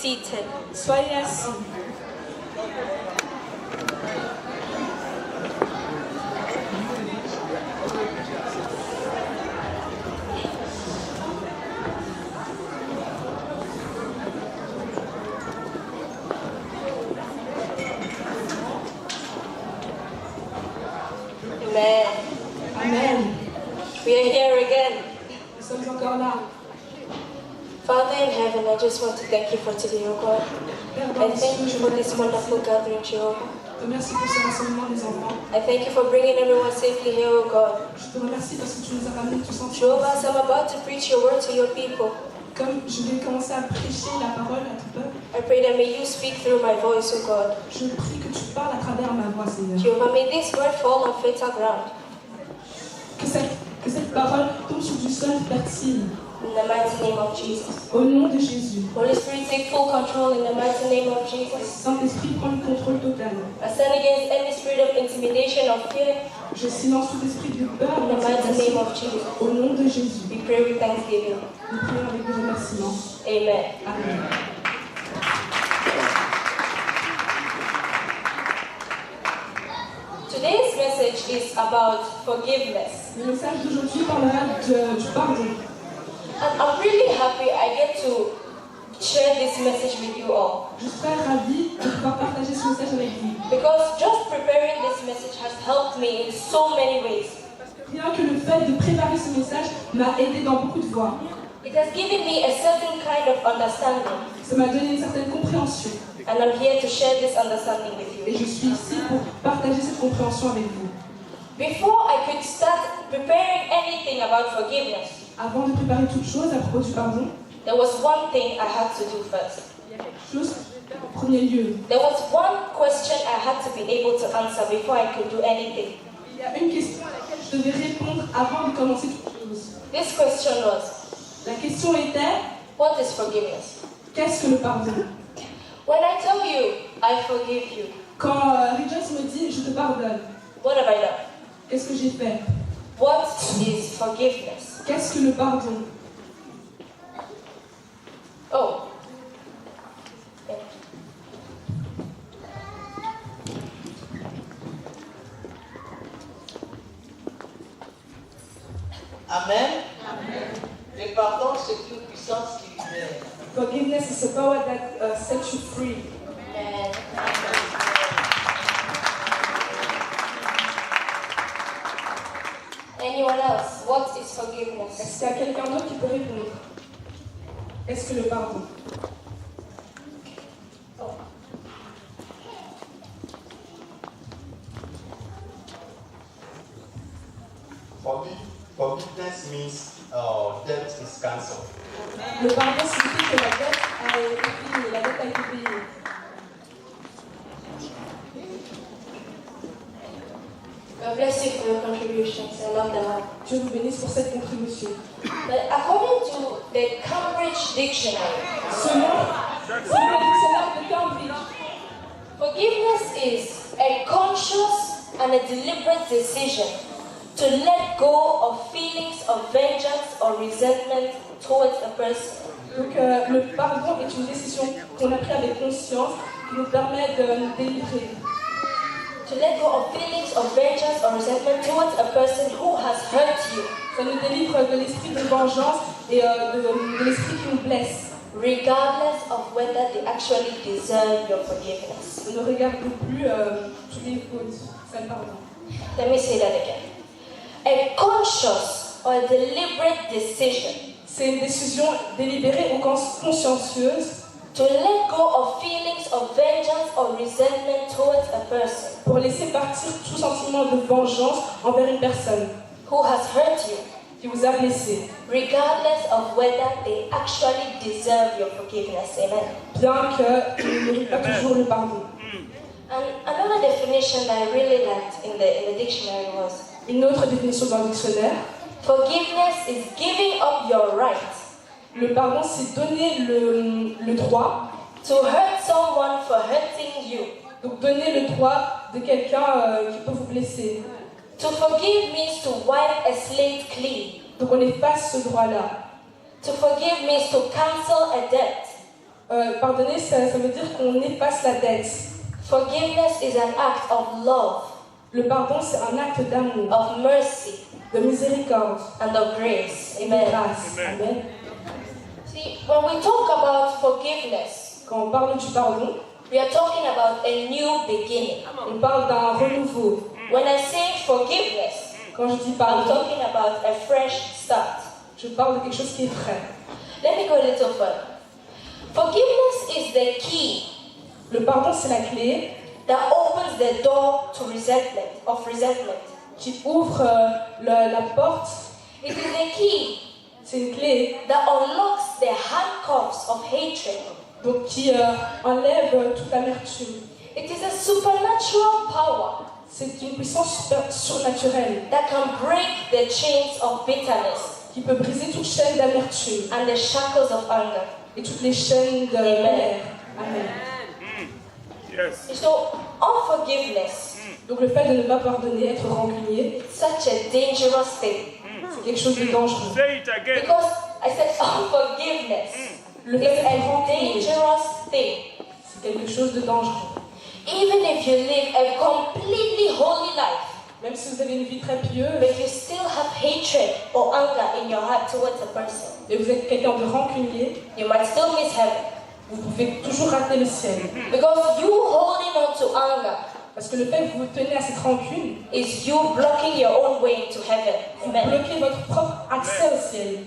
seated. Soyez assis. Amen. Amen. We are here again. Nous sommes encore là. Father in heaven, I just want to thank you for today, oh God. Père I dans les thank cieux, you je for te this remercie. wonderful gathering, Jehovah. Je te remercie pour ce rassemblement des enfants. I thank you for bringing everyone safely here, oh God. Je te remercie parce que tu nous as ramenés tous ensemble. Jehovah, as I'm about to preach your word to your people, Comme je vais commencer à prêcher la parole à tout peuple, I pray that may you speak through my voice, oh God. je prie que tu parles à travers ma voix, Seigneur. Jehovah, may this word fall on fertile ground. Que cette parole tombe sur du sol fertile. In the mighty name of Jesus. Au nom de Jésus. Holy Spirit, take full control in the mighty name of Jesus. Saint-Esprit, prends le contrôle total. I stand against any spirit of intimidation or fear Je silence tout esprit de peur in the mighty name of Jesus. au nom de Jésus. We pray with thanksgiving. Nous prions avec des remerciements. Amen. Amen. Today's message is about forgiveness. Le message d'aujourd'hui parlera du pardon. And I'm really happy I get to share this message with you all. Je suis très ravie de pouvoir partager ce message avec vous. Because just preparing this message has helped me in so many ways. Rien que le fait de préparer ce message m'a aidé dans beaucoup de voies. It has given me a certain kind of understanding. Ça m'a donné une certaine compréhension. And I'm here to share this understanding with Et you. je suis ici pour partager cette compréhension avec vous. Before I could start preparing anything about forgiveness, Avant de préparer toute chose à propos du pardon, there was one thing I had to do first. il y a quelque chose en premier lieu. There was one question I had to be able to answer before I could do anything. Il y a une question à laquelle je devais répondre avant de commencer toute chose. This question was, La question était, what is forgiveness? qu'est-ce que le pardon? When I tell you, I forgive you, Quand Rejoice me dit, je te pardonne, what have I done? qu'est-ce que j'ai fait? What is forgiveness? Qu'est-ce que le pardon? Oh. Amen. Le pardon, c'est une puissance qui libère. Forgiveness is a power that sets you free. And anyone else? What is forgiveness? Est-ce qu'il y a quelqu'un d'autre qui peut répondre? Qu'est-ce que le pardon? Forgiveness means debt is cancelled. Le pardon signifie que la dette a été finie, la dette a été payée. God bless you for your contributions. I love them. Dieu vous bénisse pour cette contribution. But according to the Cambridge Dictionary, Selon le dictionnaire de Cambridge, forgiveness is a conscious and a deliberate decision to let go of feelings of vengeance or resentment towards a person. donc, le pardon est une décision qu'on a prise avec conscience qui nous permet de nous délivrer. To let go of feelings of vengeance or resentment towards a person who has hurt you, Ça nous délivre de l'esprit de vengeance et de l'esprit qui nous blesse. regardless of whether they actually deserve your forgiveness. On ne regarde plus tous les fautes. Ça le pardon. Let me say that again. A conscious or deliberate decision C'est une décision délibérée ou consciencieuse to let go of feelings of vengeance or resentment towards a person pour laisser partir tout sentiment de vengeance envers une personne who has hurt you, qui vous a blessé, regardless of whether they actually deserve your forgiveness. Amen. bien qu'ils ne méritent pas toujours le pardon. And another definition that I really liked in the dictionary was, Une autre définition dans le dictionnaire, forgiveness is giving up your right le pardon c'est donner le droit, to hurt someone for hurting you. donc donner le droit de quelqu'un qui peut vous blesser. To forgive means to wipe a slate clean. Donc on efface ce droit-là. To forgive means to cancel a debt. Pardonner, ça veut dire qu'on efface la dette. Forgiveness is an act of love, Le pardon, c'est un acte d'amour, of mercy, de miséricorde, and of grace. et de Amen. grâce. Amen. See, when we talk about forgiveness, Quand on parle du pardon, we are talking about a new beginning. on parle d'un renouveau. When I say forgiveness, Quand je dis I'm pardon, talking about a fresh start. je parle de quelque chose qui est frais. Let me go a little further. Forgiveness is the key Le pardon, c'est la clé that opens the door to resentment. qui ouvre la porte. It is the key C'est une clé that unlocks the handcuffs of hatred. donc, qui enlève toute l'amertume. It is a supernatural power C'est une puissance surnaturelle that can break the chains of bitterness qui peut briser toute chaîne d'amertume and the shackles of anger. et toutes les chaînes de Amen. colère. Amen. Yes. So, unforgiveness Donc le fait de ne pas pardonner, être rancunier, is such a dangerous thing. c'est quelque chose de dangereux. Say it again. Because I said unforgiveness Le is fait d'être a rancunier, dangerous thing. c'est quelque chose de dangereux. Even if you live a completely holy life, Même si vous avez une vie très pieuse but you still have hatred or anger in your heart towards a person, et vous êtes quelqu'un de rancunier, you might still miss heaven. vous pouvez toujours rater le ciel. Because you holding on to anger Parce que le fait que vous tenez à cette rancune, is you blocking your own way to heaven. vous Amen. bloquez votre propre accès au ciel.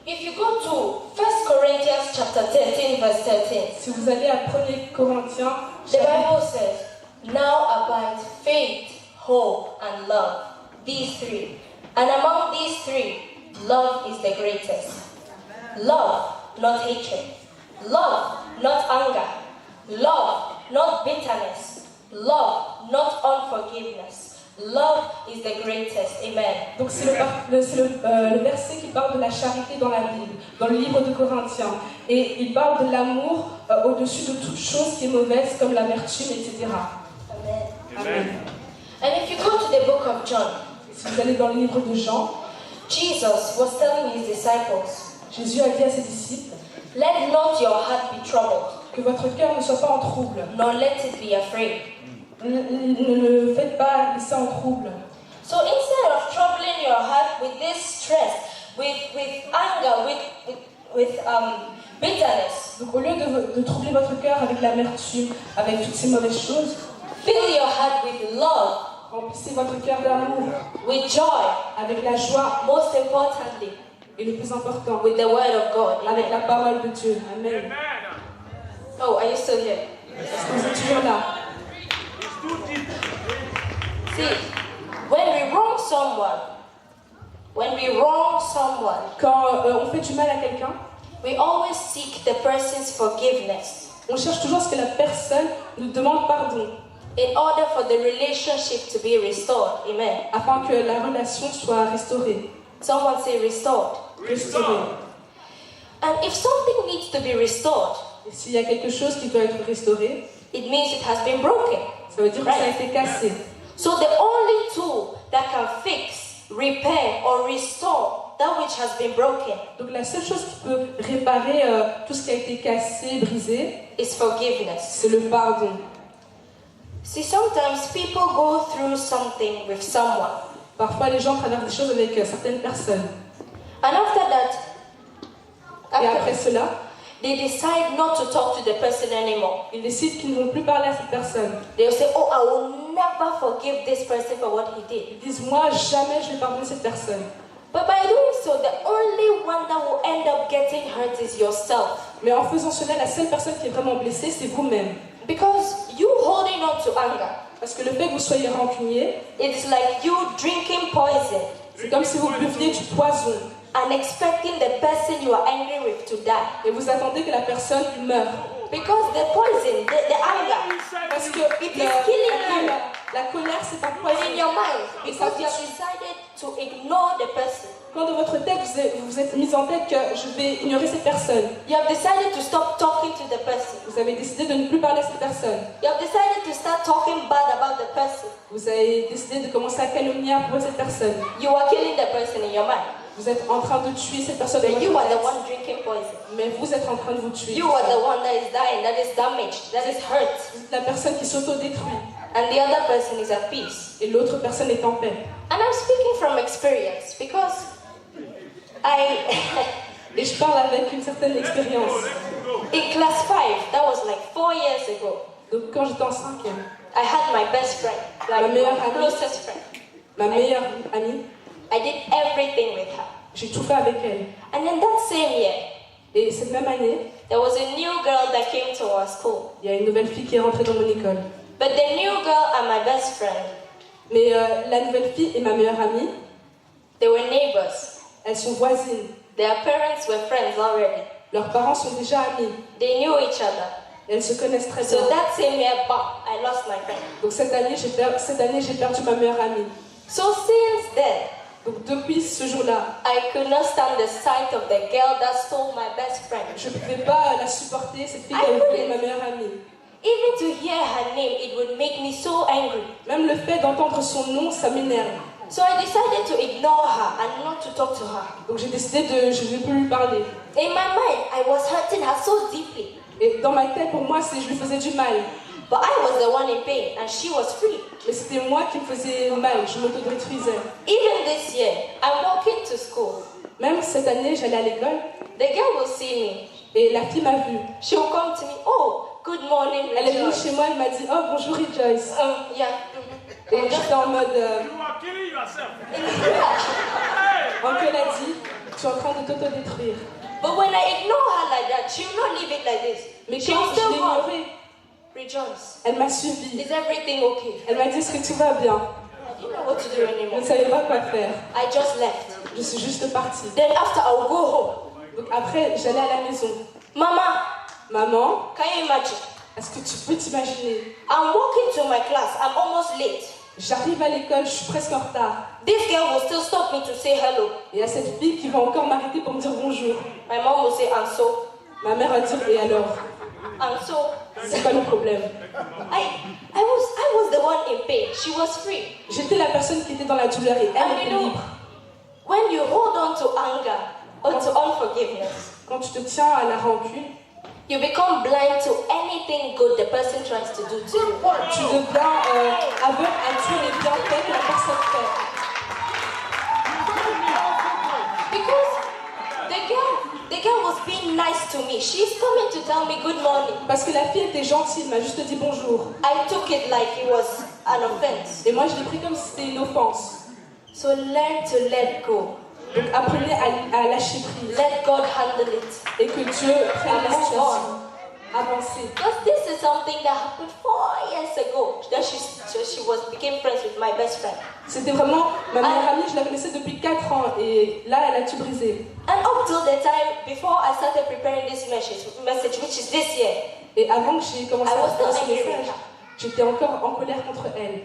If you go to 1 Corinthians chapter 13, verse 13, Si vous allez à 1 Corinthiens, the Bible says, "Now abide faith, hope, and love, these three. And among these three, love is the greatest. Love, not hatred. Love, not anger. Love, not bitterness. Love, not unforgiveness. Love is the greatest." Amen. donc c'est le verset qui parle de la charité dans la Bible, dans le livre de Corinthiens. Et il parle de l'amour au-dessus de toute chose qui est mauvaise, comme l'amertume, etc. Amen. Amen. And if you go to the book of John, Si vous allez dans le livre de Jean, Jesus was telling his disciples, Jésus a dit à ses disciples "Let not your heart be troubled, que votre cœur ne soit pas en trouble. nor let it be afraid." Ne le faites pas laisser en trouble. So instead of troubling your heart with this stress, with anger, with bitterness, Donc au lieu de troubler votre cœur avec l'amertume, avec toutes ces mauvaises choses, fill your heart with love, remplissez votre cœur d'amour, with joy, avec la joie most importantly, et le plus important, with the word of God. avec Amen. la parole de Dieu. Amen. Amen. Oh, are you still here? Est-ce que vous êtes toujours là? It's too deep. See, when we wrong someone, Quand on fait du mal à quelqu'un, we always seek the person's forgiveness on cherche toujours à ce que la personne nous demande pardon, in order for the relationship to be restored. Amen. afin que la relation soit restaurée. Someone say restored. Restaurée. And if something needs to be restored, Et s'il y a quelque chose qui doit être restauré, it means it has been broken. ça veut dire que ça a été cassé. So the only tool that can fix, repair, or restore that which has been broken Donc la seule chose qui peut réparer tout ce qui a été cassé, brisé, is forgiveness. c'est le pardon. See, sometimes people go through something with someone, Parfois les gens traversent des choses avec certaines personnes. and after that, Et après cela, they decide not to talk to the person anymore. ils décident qu'ils ne vont plus parler à cette personne. They'll say, "Oh, I will never forgive this person for what he did." Ils disent, moi jamais je vais pardonner cette personne. But by doing so, the only one that will end up getting hurt is yourself. Mais en faisant cela, la seule personne qui est vraiment blessée, c'est vous-même. Because you holding on to anger, Parce que le fait que vous soyez rancunier, it's like you drinking poison c'est comme si vous buviez du poison and expecting the person you are angry with to die. et vous attendez que la personne meure. Because the poison, the anger, Parce que it is killing you la colère, c'est un in poison. your mind. Et ça Because you have tue. decided to ignore the person. Quand dans votre tête, vous êtes mis en tête que je vais ignorer cette personne, You have decided to stop talking to the person. vous avez décidé de ne plus parler à cette personne, You have decided to start talking bad about the person. vous avez décidé de commencer à calomnier à propos de cette personne. You are killing the person in your mind. Vous êtes en train de tuer cette personne. But you are the one drinking poison. Mais vous êtes en train de vous tuer. You are the one that is dying, that is damaged, that is hurt. Vous êtes la personne qui s'auto-détruit. And the other person is at peace. Et l'autre personne est en paix. And I'm speaking from experience because Et je parle avec une certaine expérience. in class 5, that was like 4 years ago, Donc quand j'étais en 5e, I had my best friend, Ma like meilleure my amie. closest friend. ma meilleure amie, I did everything with her. j'ai tout fait avec elle. And then that same year, Et cette même année, there was a new girl that came to our school. il y a une nouvelle fille qui est rentrée dans mon école. But the new girl and my best friend, Mais la nouvelle fille et ma meilleure amie, they were neighbors. elles sont voisines. Their parents were friends already. Leurs parents sont déjà amis. They knew each other. Et elles se connaissent très bien. So that same year, bam, I lost my friend. Donc cette année, j'ai perdu ma meilleure amie. So since then, Donc depuis ce jour-là, I could not stand the sight of the girl that stole my best friend. je ne pouvais pas la supporter, cette fille qui a volé ma meilleure amie. Even to hear her name, it would make me so angry. Même le fait d'entendre son nom, ça m'énerve. So I decided to ignore her and not to talk to her. Donc j'ai décidé je ne vais plus lui parler. In my mind, I was hurting her so deeply. Et dans ma tête, pour moi, je lui faisais du mal. But I was the one in pain and she was free. Mais c'était moi qui me faisais mal, je m'autodétruisais. Even this year, I'm walking to school. Même cette année, j'allais à l'école The girl will see et la fille m'a vue. me. She will come to me. Oh, good morning, Elle est venue Rejoice. chez moi, elle m'a dit « Oh, bonjour Rejoice Yeah. ». Et j'étais en mode... You are killing yourself. Uncle a dit « Tu es en train de t'autodétruire But when I ignore her like that, she will not leave it like this. ». Mais She quand will je still l'ai come. ignorée, Rejoice. elle m'a suivie. Is everything okay? Elle m'a dit « Est-ce que tout va bien ?» I didn't know what to do Je anymore. ne savais pas quoi faire. I just left. Je suis juste partie. Then after, I will go home. Donc après, j'allais à la maison. Mama, Maman, can you imagine? est-ce que tu peux t'imaginer? I'm walking to my class. I'm almost late. J'arrive à l'école, je suis presque en retard. This girl will still stop me to say hello. Et il y a cette fille qui va encore m'arrêter pour me dire bonjour. My mom will say, and so, Ma mère va dire « Et alors? and so. C'est quoi le problème ?» I was the one in pain. She was free. J'étais la personne qui était dans la douleur et elle And était you know, libre. when you hold on to anger or to unforgiveness, Quand tu te tiens à la rancune, you become blind to anything good the person tries to do to you. tu deviens aveugle à tous les bienfaits que la personne fait. Because the girl was being nice to me. She's coming to tell me good morning. Parce que la fille était gentille, elle m'a juste dit bonjour. I took it like it was an offense. Et moi, je l'ai pris comme si c'était une offense. So learn to let go. Donc apprenez à lâcher prise Let God handle it. et que Dieu prenne la Move situation. Avancer. Because this is something that happened 4 years ago. That she became friends with my best friend. C'était vraiment ma meilleure amie, je la connaissais depuis 4 ans et là, elle a tout brisé. And up till the time before I started preparing this message, which is this year, Et avant que j'ai commencé I à was faire still ce angry with message, her. j'étais encore en colère contre elle.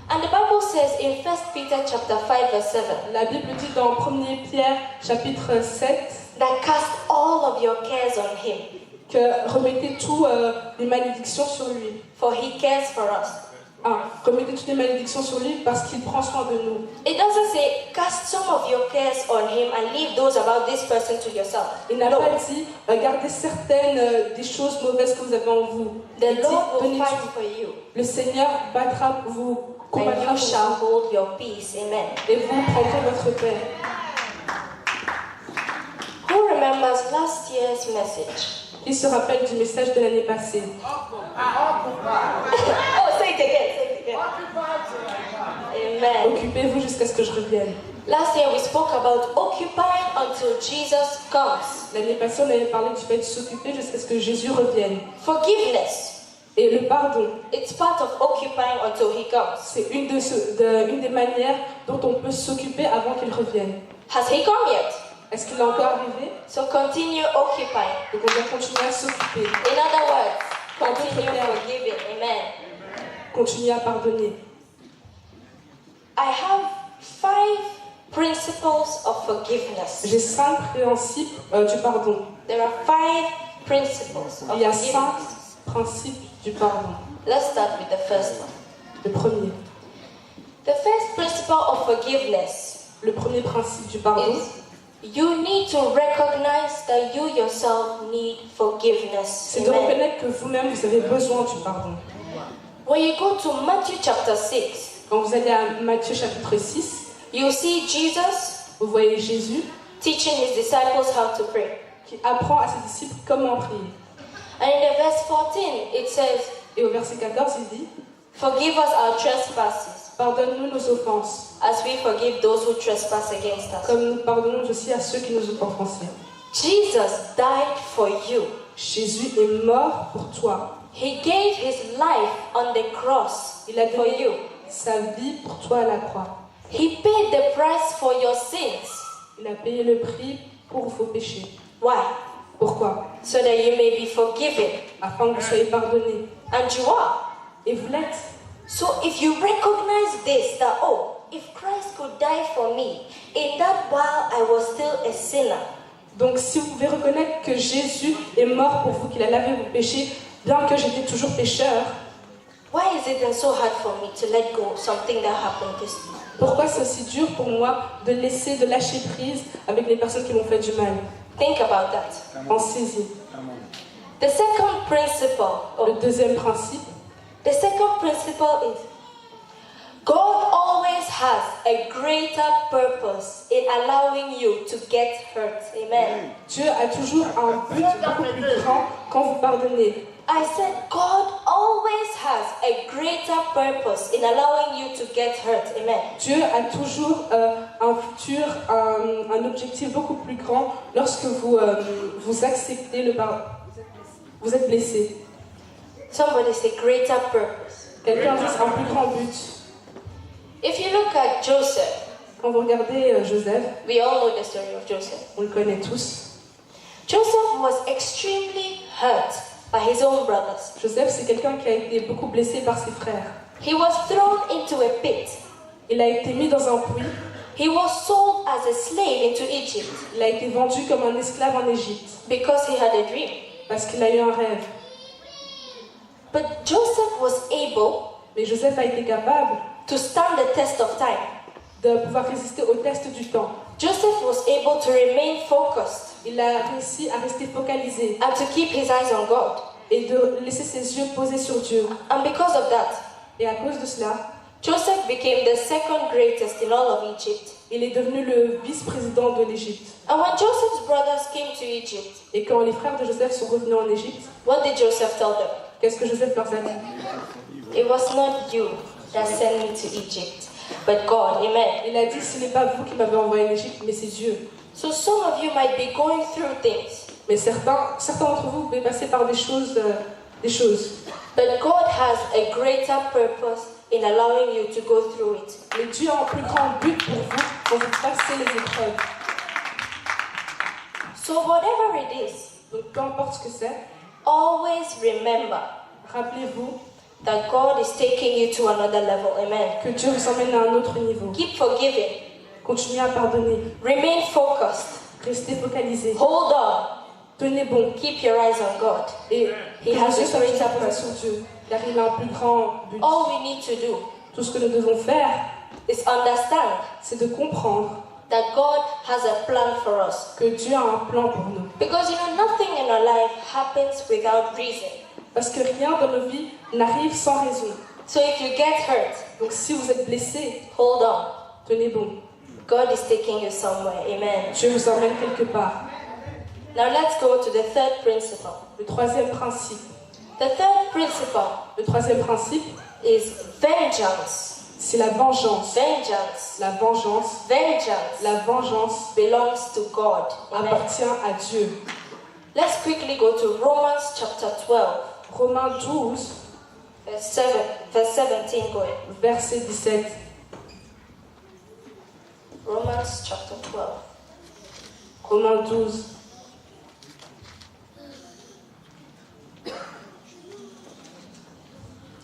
And the Bible says in 1 Peter chapter 5 verse 7, La Bible dit dans 1er Pierre chapitre 7 that cast all of your cares on him, que remettez toutes les malédictions sur lui. for he cares for us. Remettez toutes les malédictions sur lui parce qu'il prend soin de nous. It doesn't say cast some of your cares on him and leave those about this person to yourself. Il n'a No. pas dit gardez certaines des choses mauvaises que vous avez en vous. The Il dit, Lord will donnez fight tout. for you, Le Seigneur battra vous, and combattra you pour shall vous, hold your peace. Amen. et vous prendrez votre paix. Who remembers last year's message? Qui se rappelle du message de l'année passée? Oh, say it again, say it again. Amen. Occupez-vous jusqu'à ce que je revienne. Last year we spoke about occupying until Jesus comes. L'année passée, on avait parlé du fait de s'occuper jusqu'à ce que Jésus revienne. Forgiveness, Et le pardon, it's part of occupying until he comes. c'est une des manières dont on peut s'occuper avant qu'il revienne. Has he come yet? Est-ce qu'il est encore arrivé? So continue occupying. Donc on doit continuer à s'occuper, In other words, continue forgiving. Amen. continuer à pardonner. I have 5 principles of forgiveness. J'ai 5 principes du pardon. There are 5 principles of Il y a 5 forgiveness. principes du pardon. Let's start with the first one. Le premier. The first principle of forgiveness Le premier principe du pardon, is You need to recognize that you yourself need forgiveness. C'est de Amen. reconnaître que vous-même, vous avez besoin du pardon. When you go to Matthew chapter 6, Quand vous allez à Matthieu chapitre 6, you see Jesus vous voyez Jésus teaching his disciples how to pray. qui apprend à ses disciples comment prier. And in the verse 14, it says, Et au verset 14, il dit forgive us our trespasses, « Pardonne-nous nos offenses, as we forgive those who trespass against us. comme nous pardonnons aussi à ceux qui nous ont offensés. » Jesus died for you. Jésus est mort pour toi. He gave his life on the cross Il a for donné you. sa vie pour toi à la croix. He paid the price for your sins. Il a payé le prix pour vos péchés. Why? Pourquoi? So that you may be forgiven. Afin que vous soyez pardonnés. And you are. Et vous l'êtes. So if you recognize this, that, oh, if Christ could die for me, in that while I was still a sinner, Donc si vous pouvez reconnaître que Jésus est mort pour vous, qu'il a lavé vos péchés, bien que j'étais toujours pécheur, why is it then so hard for me to let go of something that happened this week? pourquoi c'est aussi dur pour moi de lâcher prise avec les personnes qui m'ont fait du mal? Think about that. Pensez-y. The second principle, Le deuxième principe, the second principle is God always has a greater purpose in allowing you to get hurt. Amen. Dieu a toujours un but beaucoup plus grand quand vous pardonnez. I said God always has a greater purpose in allowing you to get hurt. Amen. Dieu a toujours un futur, un objectif beaucoup plus grand lorsque vous acceptez le pardon. Vous êtes blessé. Somebody say greater purpose. Quelqu'un dit un plus grand but. If you look at Joseph, Quand vous regardez Joseph, we all know the story of Joseph. on le connaît tous. Joseph was extremely hurt by his own brothers. Joseph, c'est quelqu'un qui a été beaucoup blessé par ses frères. He was thrown into a pit. Il a été mis dans un puits. He was sold as a slave into Egypt Il a été vendu comme un esclave en Égypte because he had a dream. parce qu'il a eu un rêve. But Joseph was able Mais Joseph a été capable to stand the test of time. de pouvoir résister au test du temps. Joseph was able to remain focused Il a réussi à rester focalisé and to keep his eyes on God. et de laisser ses yeux posés sur Dieu. And because of that, Et à cause de cela, Joseph became the second greatest in all of Egypt. il est devenu le vice-président de l'Égypte. And when Joseph's brothers came to Egypt, Et quand les frères de Joseph sont revenus en Égypte, what did Joseph tell them? qu'est-ce que Joseph leur a dit? It was not you that sent me to Egypt, but God. Amen. Il a dit, ce n'est pas vous qui m'avez envoyé en Égypte, mais c'est Dieu. So some of you might be going through things, Mais certains d'entre vous, vous pouvez passer par des choses. but God has a greater purpose in allowing you to go through it. Mais Dieu a un plus grand but pour vous quand vous passez les épreuves. So whatever it is, Donc peu importe ce que c'est, always remember rappelez-vous that God is taking you to another level. Amen. que Dieu vous emmène à un autre niveau. Keep forgiving. Continuez à pardonner. Remain focused. Restez focalisés. Hold on. Tenez bon. Keep your eyes on God. Et He que has vos yeux a soient greater toujours posés sur Dieu. Car il a un plus grand but. All we need to do Tout ce que nous devons faire, is understand c'est de comprendre that God has a plan for us. que Dieu a un plan pour nous. Because you know, nothing in our life happens without reason. Parce que rien dans nos vies n'arrive sans raison. So if you get hurt, Donc si vous êtes blessé, hold on. tenez bon. God is taking you somewhere. Amen. Dieu vous emmène quelque part. Now let's go to the third principle. Le troisième principe. The third principle Le troisième principe, is vengeance. c'est la vengeance. Vengeance. La vengeance. Vengeance La vengeance belongs to God. Amen. appartient à Dieu. Let's quickly go to Romans chapter 12, Romains 12, verse 17 going. verset 17. Romans chapter 12. Romains 12.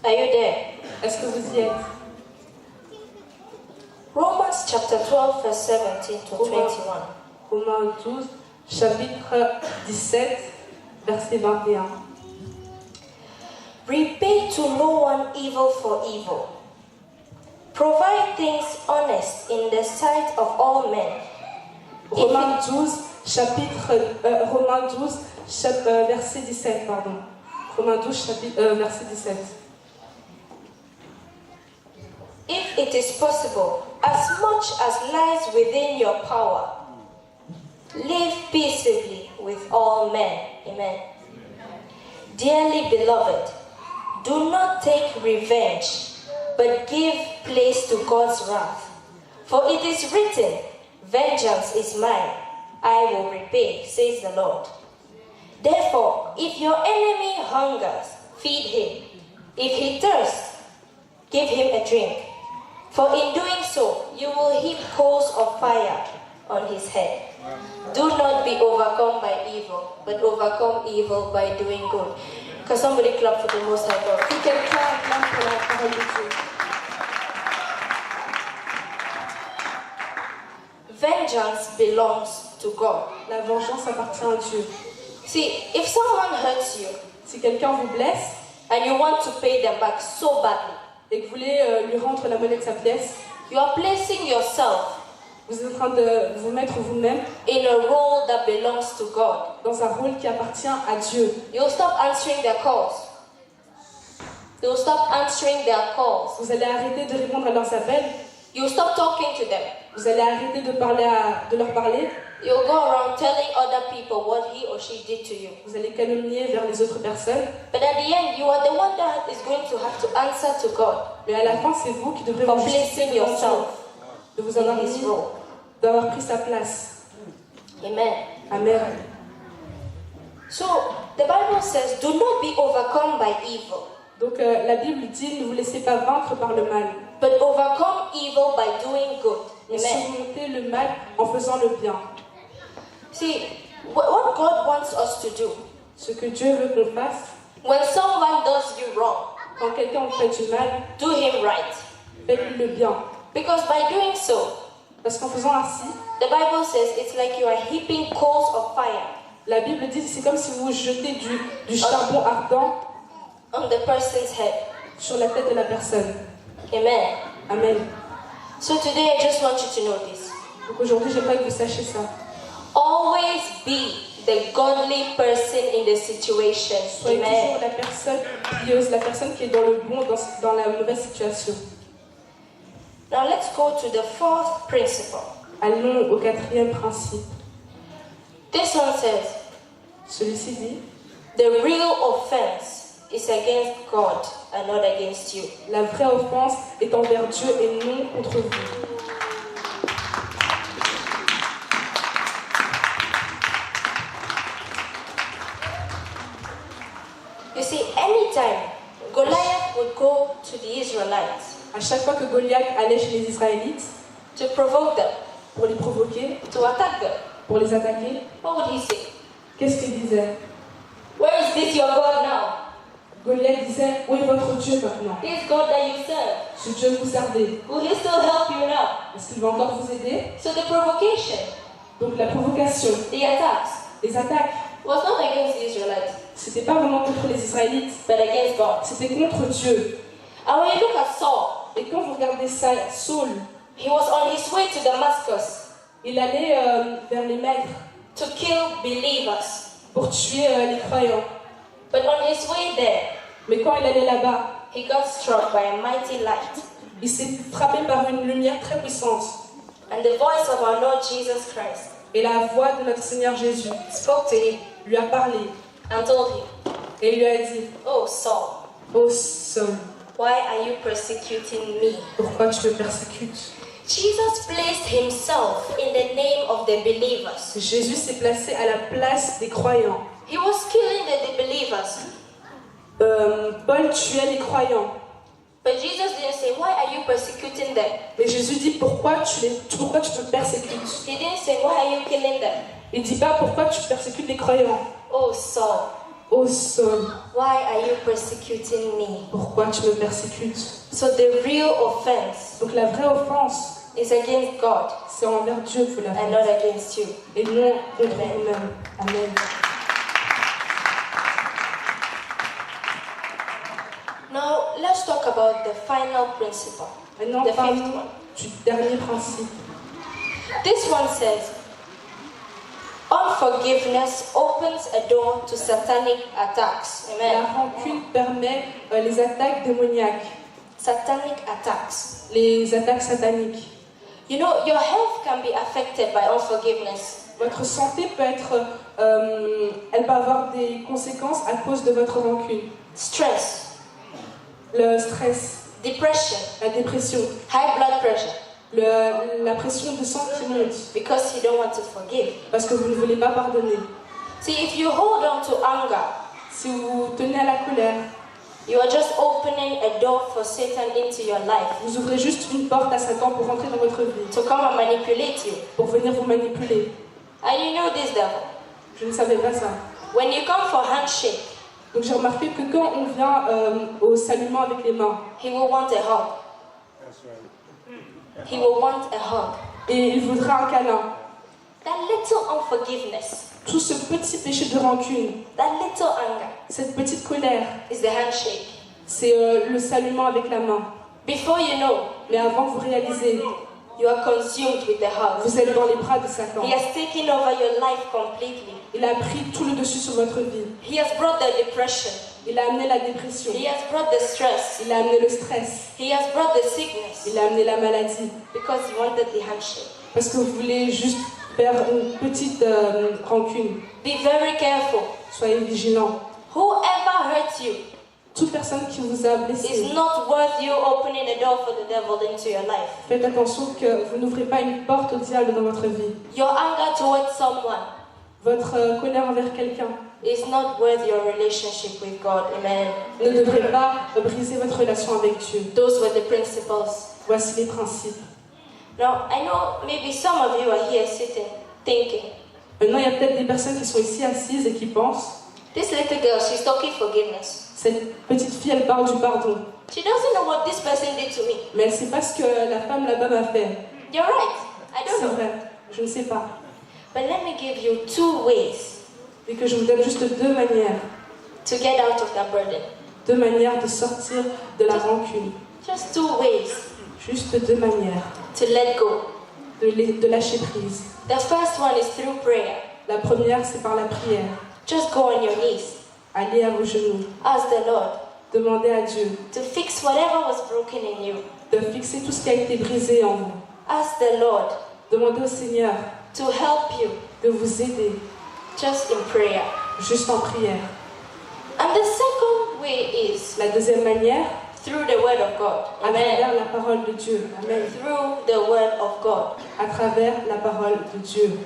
Are you there? Est-ce que vous y êtes? Romans chapter 12, verse 17 to 21. Romains 12, chapitre 17, verset 21. Repay to no one evil for evil. Provide things honest in the sight of all men. Romains 12, verset 17, pardon. Romains 12, verset 17. If it is possible, as much as lies within your power, live peaceably with all men. Amen. Dearly beloved, do not take revenge, but give place to God's wrath. For it is written, vengeance is mine, I will repay, says the Lord. Therefore, if your enemy hungers, feed him. If he thirsts, give him a drink. For in doing so, you will heap coals of fire on his head. Do not be overcome by evil, but overcome evil by doing good. Can somebody clap for the Most High God? Que quelqu'un acclame pour la parole de Dieu. Vengeance belongs to God. La vengeance appartient à Dieu. See, if someone hurts you Si quelqu'un vous blesse and you want to pay them back so badly, et que vous voulez lui rendre la monnaie de sa pièce, you are placing yourself vous êtes en train de vous mettre vous-même in a role that belongs to God. dans un rôle qui appartient à Dieu. You'll stop answering their calls. You'll stop answering their calls. Vous allez arrêter de répondre à leurs appels. You'll stop talking to them. Vous allez arrêter de leur parler. You'll go around telling other people what he or she did to you. Vous allez calomnier vers les autres personnes. But at the end, you are the one that is going to have to answer to God Mais à la fin, c'est vous qui devrez for vous justifier placing devant Dieu, yourself de vous avoir in his mis, role. d'avoir pris sa place. Amen. Amen. So, the Bible says, do not be overcome by evil, Donc la Bible dit, ne vous laissez pas vaincre par le mal, but overcome evil by doing good. mais Amen. surmonter le mal en faisant le bien. See, what God wants us to do, Ce que Dieu veut qu'on fasse, when someone does you wrong, quand quelqu'un vous fait du mal, do him right. faites-lui le bien. Because by doing so, Parce qu'en faisant ainsi, the Bible says it's like you are heaping coals of fire la Bible dit c'est comme si vous jetez du charbon ardent on the person's head. sur la tête de la personne. Amen. Amen. So today I just want you to know this. Donc aujourd'hui, j'aimerais que vous sachiez ça. Always be the godly person in the situation. Soyez toujours Amen. la personne pieuse, la personne qui est dans le bon, dans la mauvaise situation. Now let's go to the fourth principle. Allons au quatrième principe. This one says, Celui-ci dit, the real offense is against God and not against you. la vraie offense est envers Dieu et non contre vous. You see, anytime Goliath would go to the Israelites À chaque fois que Goliath allait chez les Israélites to provoke them, pour les provoquer, to attack them, pour les attaquer, what would he say? qu'est-ce qu'il disait? Where is this your God now? Goliath disait, où est votre Dieu maintenant? This God that you serve, Ce Dieu que vous servez, will he still help you now? est-ce qu'il va encore vous aider? So the provocation, Donc la provocation, the attacks, les attaques, was not against the Israelites, c'était pas vraiment contre les Israélites, but against God. c'était contre Dieu. And when you look at Saul, Et quand vous regardez ça, Saul, he was on his way to Damascus il allait vers les maîtres to kill believers. pour tuer les croyants. But on his way there, Mais quand il allait là-bas, he got struck by a mighty light. il s'est frappé par une lumière très puissante. And the voice of our Lord Jesus Christ Et la voix de notre Seigneur Jésus spoke to him lui a parlé and told him, et il lui a dit, Oh Saul, ô Saul, why are you persecuting me? pourquoi tu me persécutes? Jesus placed himself in the name of the believers. Jésus s'est placé à la place des croyants. He was killing the believers. Paul tuait les croyants. But Jesus didn't say, why are you persecuting them? Mais Jésus dit, pourquoi tu me persécutes? He didn't say, why are you killing them? Il dit pas, pourquoi tu persécutes les croyants? Oh Saul, Ô Saul, why are you persecuting me? pourquoi tu me persécutes? So the real offense Donc la vraie offense, is against God c'est envers Dieu que vous la and faites. not against you. Et non contre vous-même. Amen. Now let's talk about the final principle. Maintenant, The fifth parlons one. du dernier principe. This one says, Unforgiveness opens a door to satanic attacks. La Amen. rancune permet les attaques démoniaques, Satanic attacks. les attaques sataniques. You know, your health can be affected by unforgiveness. Votre santé peut être, elle peut avoir des conséquences à cause de votre rancune. Stress, Le stress, depression, la dépression, high blood pressure, la pression de sang qui monte because you don't want to forgive. parce que vous ne voulez pas pardonner. See, if you hold on to anger, Si vous tenez à la colère, you are just opening a door for Satan into your life vous ouvrez juste une porte à Satan pour rentrer dans votre vie, to come and manipulate you. pour venir vous manipuler. And you know this devil. Je ne savais pas ça. When you come for handshake, Donc j'ai remarqué que quand on vient au saluement avec les mains, he will want a hug. He will want a hug. et il voudra un câlin, That little unforgiveness, tout ce petit péché de rancune, that little anger cette petite colère, is the handshake. c'est le saluement avec la main. Before you know, Mais avant que vous réalisez, you are consumed with the hug. vous êtes dans les bras de Satan. He has taken over your life completely. Il a pris tout le dessus sur votre vie. He has brought the depression. Il a amené la dépression. He has brought the stress. Il a amené le stress. He has brought the sickness Il a amené la maladie. because he wanted the handshake. Parce que vous voulez juste faire une petite rancune. Be very careful. Soyez vigilants. Whoever hurts you Toute personne qui vous a blessé, is not worth you opening a door for the devil into your life. faites attention que vous n'ouvrez pas une porte au diable dans votre vie. Your anger towards someone Votre colère envers quelqu'un is not worth your relationship with God. Amen. ne devrait pas briser votre relation avec Dieu. Those were the principles. Voici les principes. Now, I know maybe some of you are here sitting, thinking, Maintenant, il y a peut-être des personnes qui sont ici assises et qui pensent, this little girl, she's talking forgiveness. cette petite fille, elle parle du pardon. She doesn't know what this person did to me. Mais elle ne sait pas ce que la femme là-bas m'a fait. You're right. I don't C'est know. vrai, je ne sais pas. But let me give you 2 ways Et que je vous donne juste 2 manières. to get out of that burden. 2 manières de sortir de la rancune. Just 2 ways Juste 2 manières to let go. de lâcher prise. The first one is through prayer. La première, c'est par la prière. Just go on your knees. Allez à vos genoux. Ask the Lord Demandez à Dieu to fix whatever was broken in you. de fixer tout ce qui a été brisé en vous. Ask the Lord Demandez au Seigneur to help you de vous aider, just in prayer. juste en prière. And the second way is La deuxième manière, through the Word of God. à Amen. travers la parole de Dieu. Amen. Through the Word of God. À travers la parole de Dieu.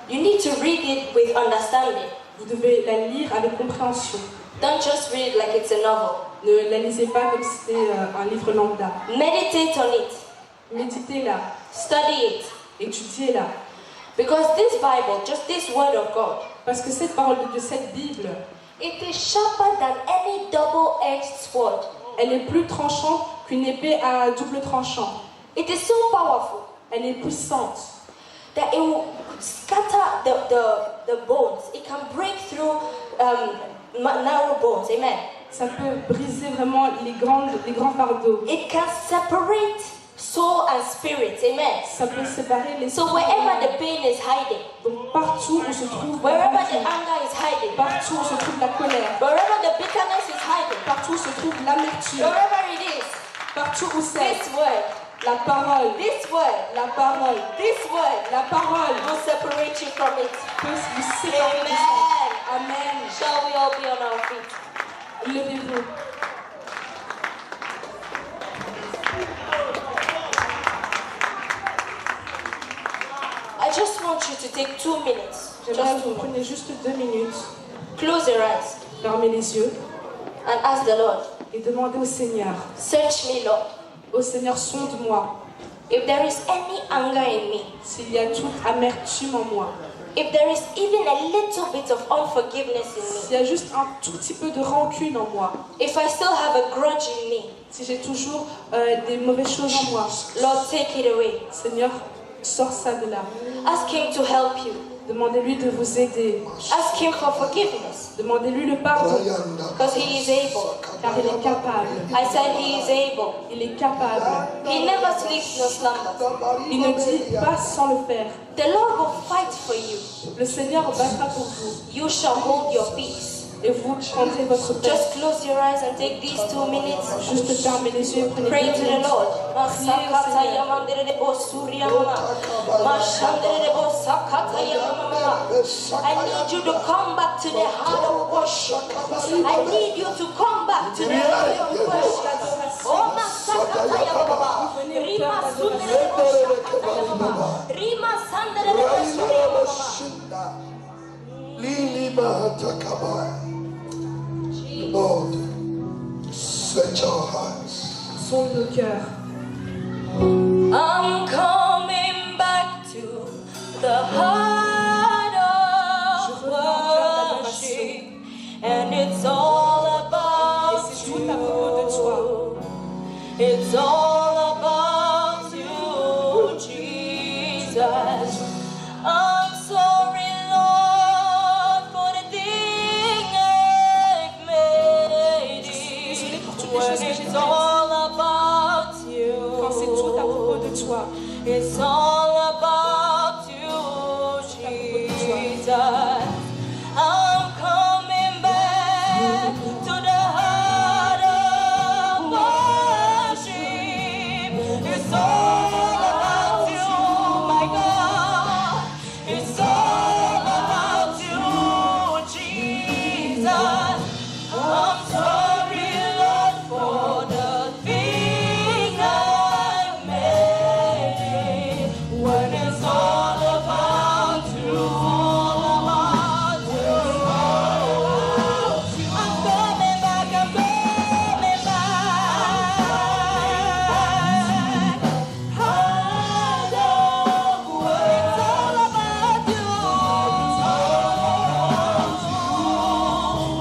You need to read it with understanding. Vous devez la lire avec compréhension. Don't just read it like it's a novel. Ne la lisez pas comme si c'était un livre lambda. Meditate on it. Méditez-la, Study it. étudiez-la. Because this Bible, just this Word of God, Parce que cette parole de Dieu, cette Bible, it is sharper than any double-edged sword. elle est plus tranchante qu'une épée à double tranchant. It is so powerful Elle est puissante. that it will scatter the bones. It can break through narrow bones. Amen. Ça peut briser vraiment les grands fardeaux. It can separate soul and spirit. Amen. Ça peut séparer les So wherever the pain is hiding, Donc partout où se trouve la wherever the rancune, anger is hiding, partout où se trouve la colère, wherever the bitterness is hiding, partout où se trouve l'amertume, wherever it is, partout où c'est this word, la parole, this la parole will separate you from it. peut vous séparer de ça. Amen. Amen. Shall we all be on our feet? Levez-vous. I just want you to take 2 minutes. J'aimerais Just que vous preniez juste 2 minutes, close your eyes fermez les yeux and ask the Lord, et demandez au Seigneur, search me, Lord. ô Seigneur, sonde-moi. If there is any anger in me, S'il y a toute amertume en moi, if there is even a little bit of unforgiveness in s'il y a juste un tout petit peu de rancune en moi, me, if I still have a grudge in me, si j'ai toujours des mauvaises choses en moi, Lord, take it away. Seigneur, sors ça de là. Ask Him to help you. Demandez-lui de vous aider. Ask him for forgiveness, Demandez-lui le pardon, because he is able. car il est capable. I said he is able. Il est capable. He never sleeps nor slumbers. Il ne dit pas sans le faire. The Lord will fight for you. Le Seigneur battra pour vous. You shall hold your peace. Et vous prendrez votre paix. Just close your eyes and take these 2 minutes. Juste fermez les yeux et prenez Pray 2 to the minutes. Lord. Priez au Seigneur. I need you to come back to the heart of worship. I need you to come back to the heart of worship. Oh, Masakataya Baba. Rima Sundere Boshakataya Baba. Rima Sandere Boshakataya Baba. Lord, search our hearts. Sonde nos cœurs. I'm coming back to the heart of worship, and it's all about you. It's all about you, Jesus. I'm sorry, Lord, for the thing I've made it. When it's all about you. Quand c'est tout à propos de toi. It's all about you, Jesus. I'm coming back to the heart of worship. It's all about you, my God. It's all about you, Jesus. I'm sorry, Lord, for the thing I made. When it's all about you, I'm coming back, I'm coming back. Heart of worship, it's all about you.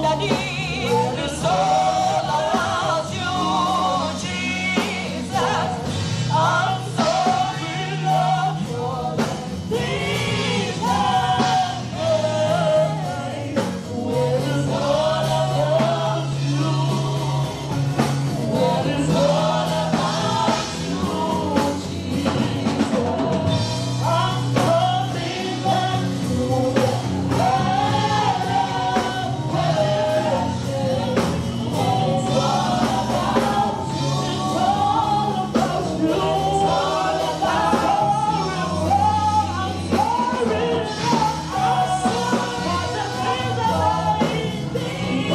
Daddy, it's all about you, Jesus. I'm sorry, Lord, for the things I've made. When it's all about you, when it's all about you, Jesus. I'm coming back to the heart of worship. It's all about you. It's all about you. It's all about you. I'm sorry, I'm sorry for the things I did.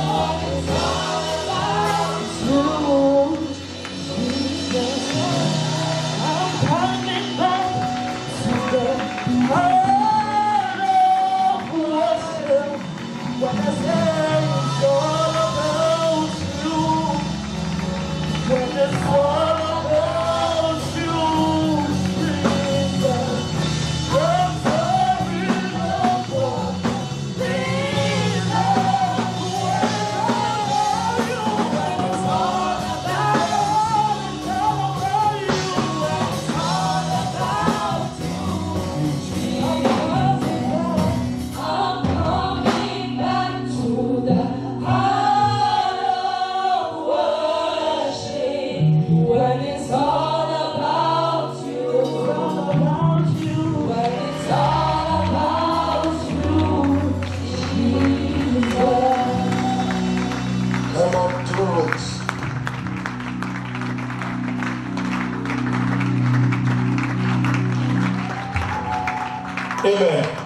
When it's all about you, I'm coming back to the heart of worship. When I say it's all about you, when it's all about you, Jesus. I'm sorry, Lord, for things I've made. When it's all about you, it's all about you. It's all about you, Jesus. I'm coming back to the heart of worship. When it's all about you, it's all about you. When it's all about you, Jesus. Come on, do it. Amen.